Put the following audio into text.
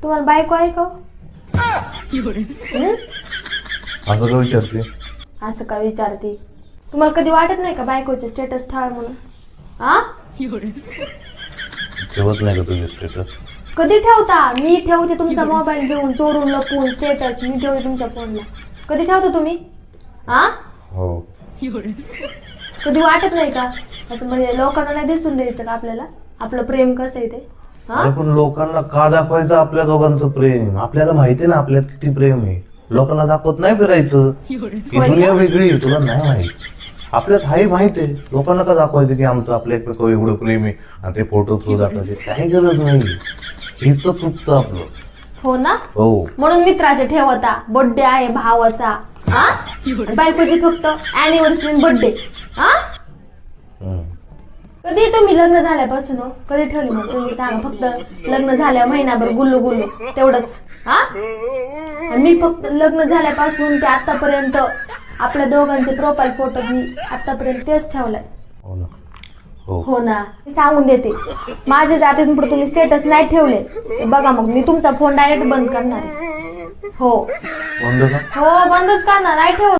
तुम्हाला बायको आहे का? असं का विचारते? असं का विचारते? तुम्हाला कधी वाटत नाही का बायकोचे स्टेटस ठेवा म्हणून? आ ठेवत नाही का तुझे स्टेटस? कधी ठेवता? मी ठेवते तुमचा मोबाईल घेऊन चोरून लपून स्टेटस मी ठेवते तुमच्या फोनला. कधी ठेवता तुम्ही? आ हो. कधी वाटत नाही का असं म्हणजे लोकांना नाही दिसून द्यायचं का आपल्याला आपलं प्रेम कसं आहे ते? अरे पण लोकांना का दाखवायचं आपल्या दोघांचं प्रेम? आपल्याला माहिती ना आपल्यात किती प्रेम आहे. लोकांना दाखवत नाही फिरायचं. ही दुनिया वेगळी आहे, तुला नाही माहित. आपल्यात हाही माहित आहे. लोकांना का दाखवायचं की आमचं आपल्या एकमेकावर एवढं प्रेम आहे आणि ते फोटो थ्रू दाखवायचे? काही गरज नाही. हेच तर चुकतं आपलं. हो ना? हो. म्हणून मित्राचे ठेवता. बर्थडे आहे भावाचा. हा बायकोची फक्त अॅनिव्हर्सरी बर्थडे. हा हम्म. कधी तुम्ही लग्न झाल्यापासून हो? कधी ठेवली मग तुम्ही सांगा? फक्त लग्न झाल्या महिनाभर गुल्लू गुल्लू तेवढंच. हा आणि मी फक्त लग्न झाल्यापासून ते आतापर्यंत आपल्या दोघांचे प्रोफाईल फोटो मी आतापर्यंत तेच ठेवलाय. हो ना. हो. हो ना. मी सांगून देते माझे जातीतून पुढे तुम्ही स्टेटस नाही ठेवले तर बघा मग मी तुमचा फोन डायरेक्ट बंद करणार आहे. हो बंद का? हो बंदच करणार नाही ठेवत.